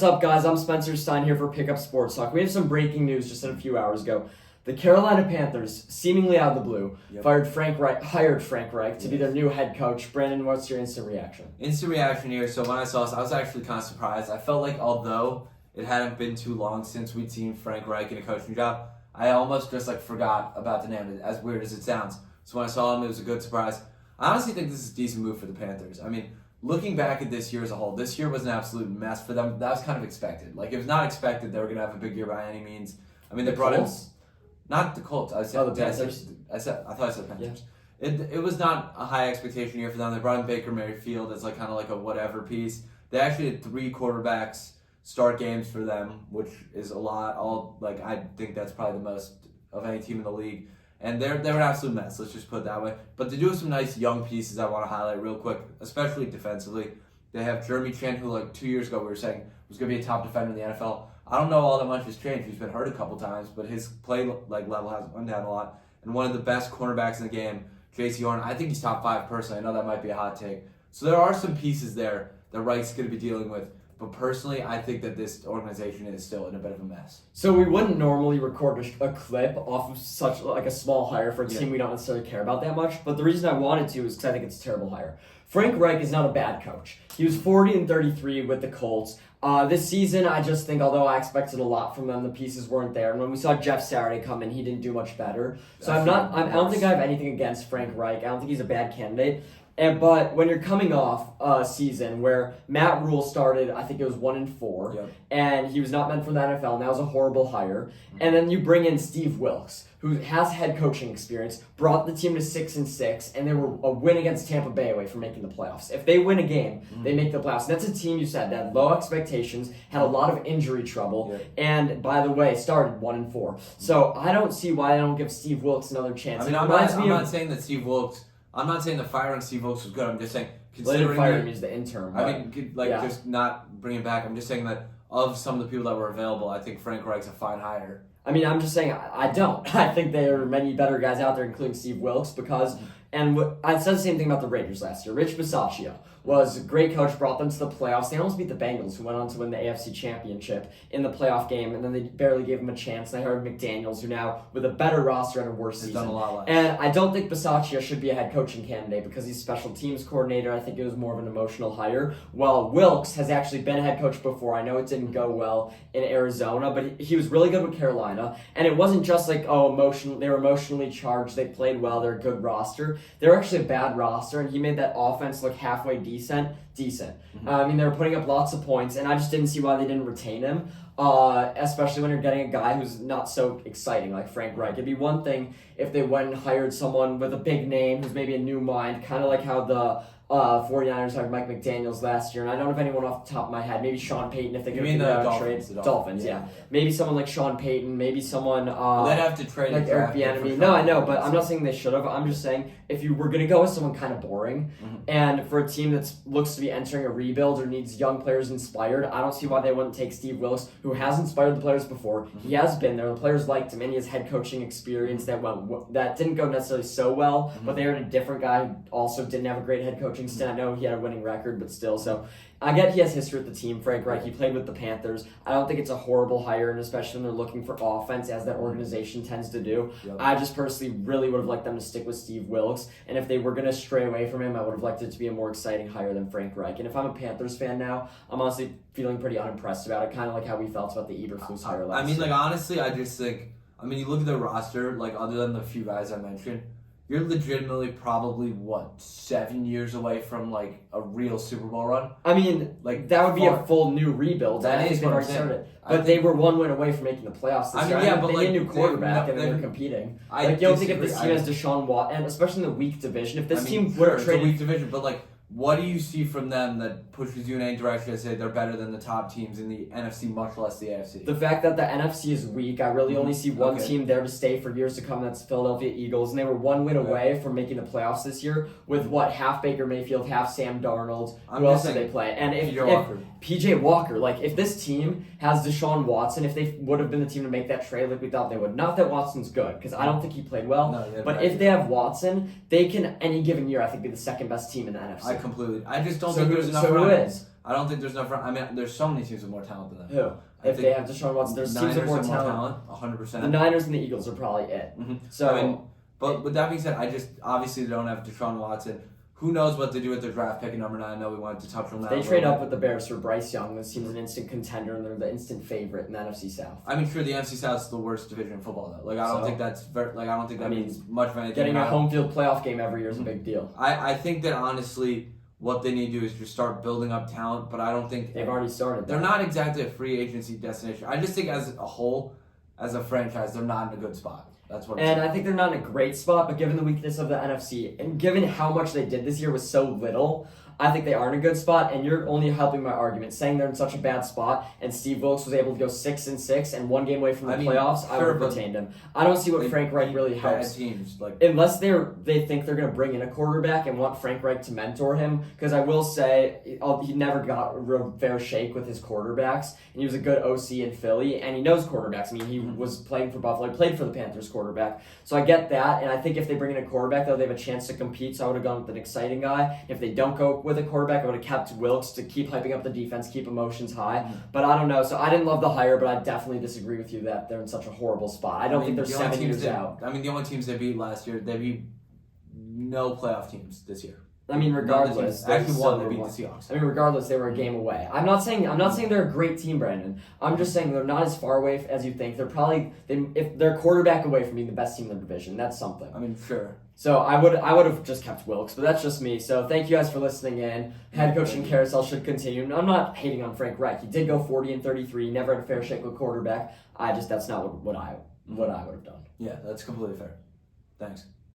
What's up, guys? I'm Spencer Stein here for Pickup Sports Talk. We have some breaking news just a few hours ago. The Carolina Panthers, seemingly out of the blue, hired Frank Reich to be their new head coach. Brandon, what's your instant reaction? Instant reaction here. So when I saw this, I was actually kind of surprised. I felt like although it hadn't been too long since we'd seen Frank Reich in a coaching job, I almost just forgot about the name, as weird as it sounds. So when I saw him, it was a good surprise. I honestly think this is a decent move for the Panthers. I mean, looking back at this year as a whole, this year was an absolute mess for them. That was kind of expected. It was not expected they were going to have a big year by any means. I mean, they brought in... Not the Colts. I said the Panthers. I thought I said Panthers. Yeah. It was not a high expectation year for them. They brought in Baker Mayfield as kind of a whatever piece. They actually had 3 quarterbacks start games for them, which is a lot. I think that's probably the most of any team in the league. And they're an absolute mess. Let's just put it that way. But they do have some nice young pieces I want to highlight real quick, especially defensively. They have Jeremy Chan, who 2 years ago we were saying was going to be a top defender in the NFL. I don't know all that much has changed. He's been hurt a couple times, but his play level has went down a lot. And one of the best cornerbacks in the game, J.C. Horn, I think he's top 5 personally. I know that might be a hot take. So there are some pieces there that Reich's going to be dealing with. But personally, I think that this organization is still in a bit of a mess. So we wouldn't normally record a clip off of such a small hire for a team we don't necessarily care about that much. But the reason I wanted to is because I think it's a terrible hire. Frank Reich is not a bad coach. He was 40-33 with the Colts. This season, I just think, although I expected a lot from them, the pieces weren't there. And when we saw Jeff Saturday come in, he didn't do much better. So I don't think I have anything against Frank Reich. I don't think he's a bad candidate. But when you're coming off a season where Matt Rule started, I think it was 1-4, and he was not meant for the NFL, and that was a horrible hire. And then you bring in Steve Wilks, who has head coaching experience, brought the team to 6-6, and they were a win against Tampa Bay away from making the playoffs. If they win a game, they make the playoffs. And that's a team you said that had low expectations, had a lot of injury trouble, and by the way, started 1-4. So I don't see why I don't give Steve Wilks another chance. I mean, I'm not saying that Steve Wilks. I'm not saying the firing Steve Wilks was good. I'm just saying considering firing means the interim. Just not bring it back. I'm just saying that of some of the people that were available, I think Frank Reich's a fine hire. I mean, I'm just saying I don't. I think there are many better guys out there, including Steve Wilks, because, and I said the same thing about the Raiders last year. Rich Bisaccia was a great coach, brought them to the playoffs. They almost beat the Bengals, who went on to win the AFC Championship in the playoff game, and then they barely gave him a chance. They hired McDaniels, who now, with a better roster and a worse season. Done a lot less. And I don't think Bisaccia should be a head coaching candidate because he's special teams coordinator. I think it was more of an emotional hire. Well, Wilks has actually been a head coach before. I know it didn't go well in Arizona, but he was really good with Carolina. And it wasn't just they were emotionally charged. They played well. They're a good roster. They're actually a bad roster, and he made that offense look halfway decent. I mean, they were putting up lots of points, and I just didn't see why they didn't retain him, especially when you're getting a guy who's not so exciting like Frank Reich. It'd be one thing if they went and hired someone with a big name who's maybe a new mind, kind of like how the 49ers hired Mike McDaniels last year, and I don't have anyone off the top of my head. Maybe Sean Payton if they could figure out a trade. Dolphins, yeah. Maybe someone like Sean Payton. Maybe someone they'd have to trade like Eric Bieniemy. No, I know, but I'm not saying they should have. I'm just saying if you were going to go with someone kind of boring, and for a team that looks to be entering a rebuild or needs young players inspired, I don't see why they wouldn't take Steve Wilks, who has inspired the players before. He has been there. The players liked him, and he has head coaching experience that didn't go necessarily so well, but they had a different guy who also didn't have a great head coaching stint. I know he had a winning record, but still. So I get he has history with the team, Frank Reich. He played with the Panthers. I don't think it's a horrible hire, and especially when they're looking for offense, as that organization tends to do. I just personally really would have liked them to stick with Steve Wilks, and if they were going to stray away from him, I would have liked it to be a more exciting hire than Frank Reich. And if I'm a Panthers fan now, I'm honestly feeling pretty unimpressed about it, kind of like how we felt about the Eberflus hire last year. Honestly, I just think, you look at the roster, other than the few guys I mentioned, you're legitimately probably 7 years away from a real Super Bowl run. I mean, that would be a full new rebuild. That is what I'm saying. Started. But they were 1 win away from making the playoffs this year. They need a new quarterback and they're competing. You don't think if this team has Deshaun Watson, and especially in the weak division, if this team would have traded... weak division, but what do you see from them that pushes you in any direction to say they're better than the top teams in the NFC, much less the AFC? The fact that the NFC is weak, I really only see one team there to stay for years to come, that's Philadelphia Eagles, and they were 1 win away from making the playoffs this year with, half Baker Mayfield, half Sam Darnold. Who else did they play? And if PJ Walker, if this team has Deshaun Watson, if they would have been the team to make that trade like we thought they would, not that Watson's good, because I don't think he played well, but if they have Watson, they can, any given year, I think, be the second best team in the NFC. I just don't think there's enough. I don't think there's enough. I mean, there's so many teams with more talent than them. Who? If they have Deshaun Watson, there's teams with more talent. 100%. The Niners and the Eagles are probably it. Mm-hmm. So, I mean, but with that being said, obviously they don't have Deshaun Watson. Who knows what they do with their draft pick at number 9? I know we wanted to touch on that. They trade up with the Bears for Bryce Young. This team's an instant contender, and they're the instant favorite in the NFC South. I mean, sure, the NFC South is the worst division in football, though. Like, I don't think that's I don't think that means much of anything. Getting a home field playoff game every year is a big deal. I think that honestly, what they need to do is just start building up talent. But I don't think they've already started. They're not exactly a free agency destination. I just think as a whole, as a franchise, they're not in a good spot. That's what. And I think they're not in a great spot, but given the weakness of the NFC and given how much they did this year with so little, I think they are in a good spot. And you're only helping my argument, saying they're in such a bad spot. And Steve Wilks was able to go 6-6 and 1 game away from the playoffs. I would have retained him. I don't see what Frank Reich really helps. Teams, unless they think they're going to bring in a quarterback and want Frank Reich to mentor him. Because I will say he never got a real fair shake with his quarterbacks, and he was a good OC in Philly, and he knows quarterbacks. I mean, he was playing for Buffalo, he played for the Panthers quarterback. So I get that, and I think if they bring in a quarterback, though, they have a chance to compete. So I would have gone with an exciting guy. If they don't go with a quarterback, I would have kept Wilks to keep hyping up the defense, keep emotions high. But I don't know. So I didn't love the hire, but I definitely disagree with you that they're in such a horrible spot. I don't think they're 7 years out. I mean, the only teams they beat last year, they beat no playoff teams this year. I mean, regardless, actually one they beat the Seahawks. I mean, regardless, they were a game away. I'm not saying they're a great team, Brandon. I'm just saying they're not as far away as you think. If they're quarterback away from being the best team in the division, that's something. I mean, sure. So I would have just kept Wilks, but that's just me. So thank you guys for listening in. Head coaching carousel should continue. I'm not hating on Frank Reich. He did go 40-33. He never had a fair shake with quarterback. That's not what I would have done. Yeah, that's completely fair. Thanks.